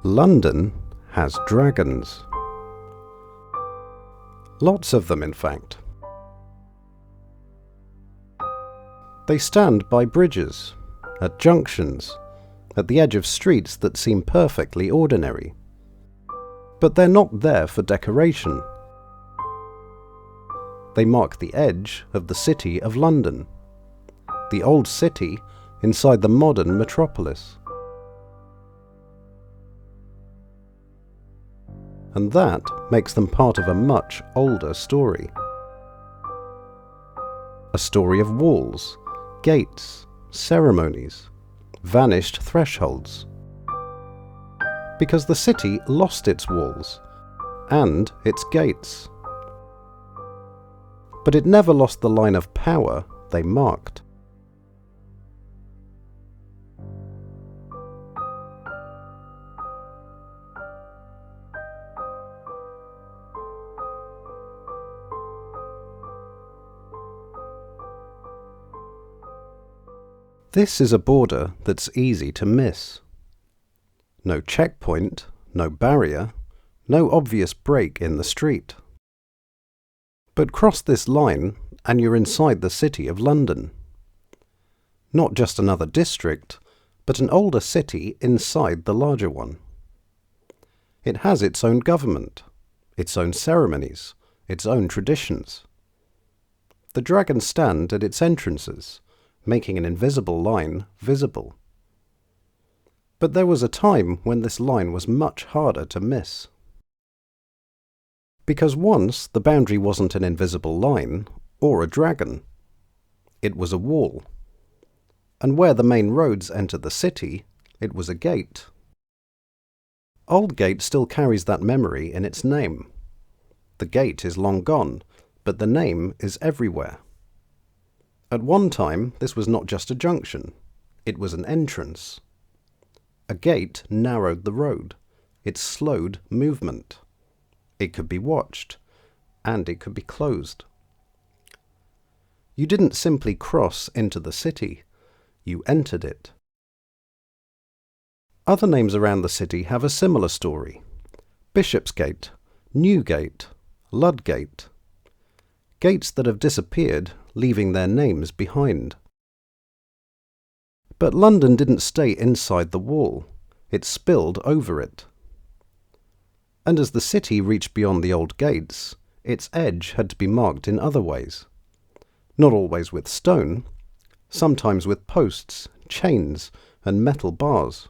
London has dragons. Lots of them, in fact. They stand by bridges, at junctions, at the edge of streets that seem perfectly ordinary. But they're not there for decoration. They mark the edge of the City of London, the old city inside the modern Metropolis. And that makes them part of a much older story. A story of walls, gates, ceremonies, vanished thresholds. Because the city lost its walls and its gates. But it never lost the line of power they marked. This is a border that's easy to miss. No checkpoint, no barrier, no obvious break in the street. But cross this line and you're inside the City of London. Not just another district, but an older city inside the larger one. It has its own government, its own ceremonies, its own traditions. The dragons stand at its entrances, making an invisible line visible. But there was a time when this line was much harder to miss. Because once the boundary wasn't an invisible line or a dragon. It was a wall. And where the main roads entered the city, it was a gate. Aldgate still carries that memory in its name. The gate is long gone, but the name is everywhere. At one time, this was not just a junction, it was an entrance. A gate narrowed the road, it slowed movement. It could be watched, and it could be closed. You didn't simply cross into the city, you entered it. Other names around the city have a similar story. Bishopsgate, Newgate, Ludgate. Gates that have disappeared, leaving their names behind. But London didn't stay inside the wall, it spilled over it. And as the city reached beyond the old gates, its edge had to be marked in other ways. Not always with stone, sometimes with posts, chains, and metal bars.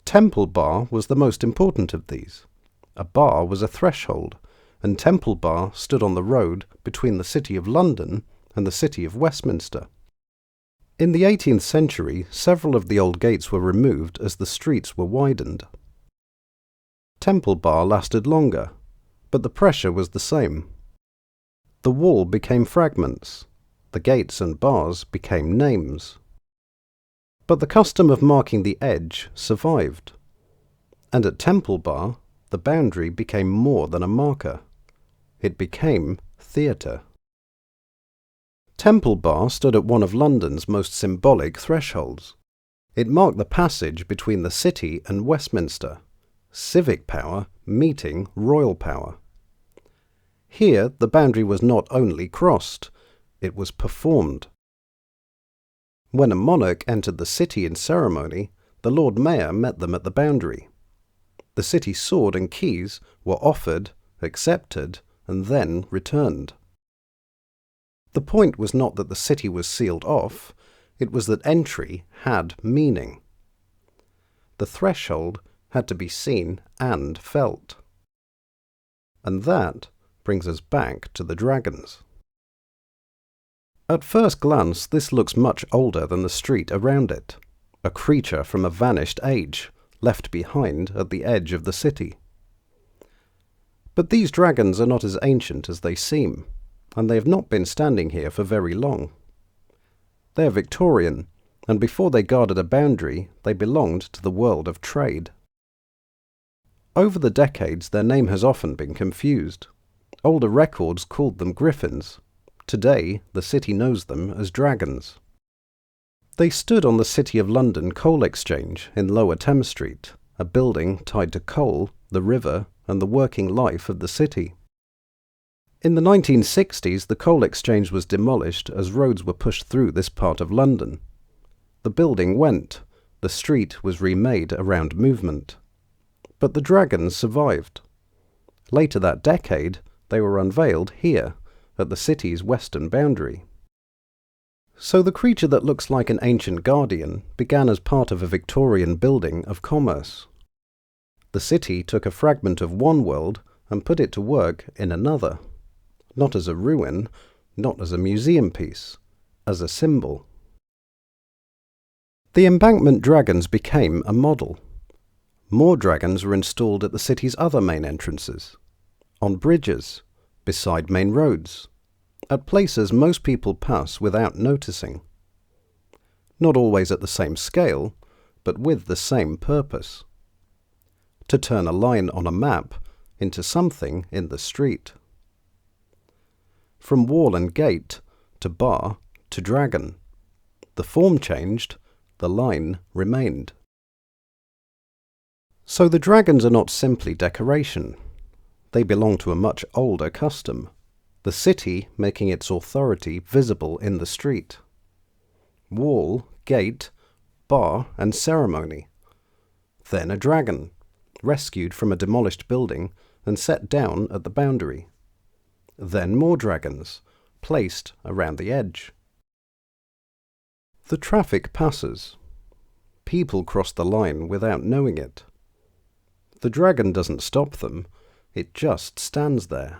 Temple Bar was the most important of these. A bar was a threshold, and Temple Bar stood on the road between the City of London and the City of Westminster. In the 18th century, several of the old gates were removed as the streets were widened. Temple Bar lasted longer, but the pressure was the same. The wall became fragments, the gates and bars became names. But the custom of marking the edge survived, and at Temple Bar, the boundary became more than a marker. It became theatre. Temple Bar stood at one of London's most symbolic thresholds. It marked the passage between the city and Westminster, civic power meeting royal power. Here, the boundary was not only crossed, it was performed. When a monarch entered the city in ceremony, the Lord Mayor met them at the boundary. The city sword and keys were offered, accepted, and then returned. The point was not that the city was sealed off, it was that entry had meaning. The threshold had to be seen and felt. And that brings us back to the dragons. At first glance, this looks much older than the street around it, a creature from a vanished age, left behind at the edge of the city. But these dragons are not as ancient as they seem, and they have not been standing here for very long. They are Victorian, and before they guarded a boundary, they belonged to the world of trade. Over the decades, their name has often been confused. Older records called them griffins. Today, the city knows them as dragons. They stood on the City of London Coal Exchange in Lower Thames Street, a building tied to coal, the river, and the working life of the city. In the 1960s, the coal exchange was demolished as roads were pushed through this part of London. The building went. The street was remade around movement. But the dragons survived. Later that decade, they were unveiled here, at the city's western boundary. So the creature that looks like an ancient guardian began as part of a Victorian building of commerce. The city took a fragment of one world and put it to work in another. Not as a ruin, not as a museum piece, as a symbol. The embankment dragons became a model. More dragons were installed at the city's other main entrances, on bridges, beside main roads, at places most people pass without noticing. Not always at the same scale, but with the same purpose: to turn a line on a map into something in the street. From wall and gate, to bar, to dragon. The form changed, the line remained. So the dragons are not simply decoration. They belong to a much older custom, the city making its authority visible in the street. Wall, gate, bar, and ceremony. Then a dragon, rescued from a demolished building and set down at the boundary. Then more dragons, placed around the edge. The traffic passes. People cross the line without knowing it. The dragon doesn't stop them, it just stands there.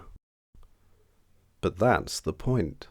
But that's the point.